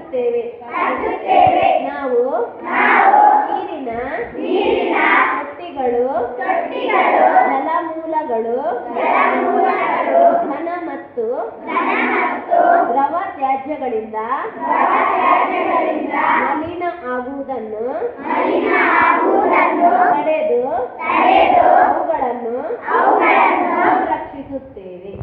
ಕಟ್ಟುತ್ತೇವೆ. ನಾವು ನೀರಿನ ತೊಟ್ಟಿಗಳು, ಜಲಮೂಲಗಳು, ಘನ ಮತ್ತು ದ್ರವ ತ್ಯಾಜ್ಯಗಳಿಂದ ಮಲಿನ ಆಗುವುದನ್ನು ತಡೆದು ಅವುಗಳನ್ನು ಸಂರಕ್ಷಿಸುತ್ತೇವೆ.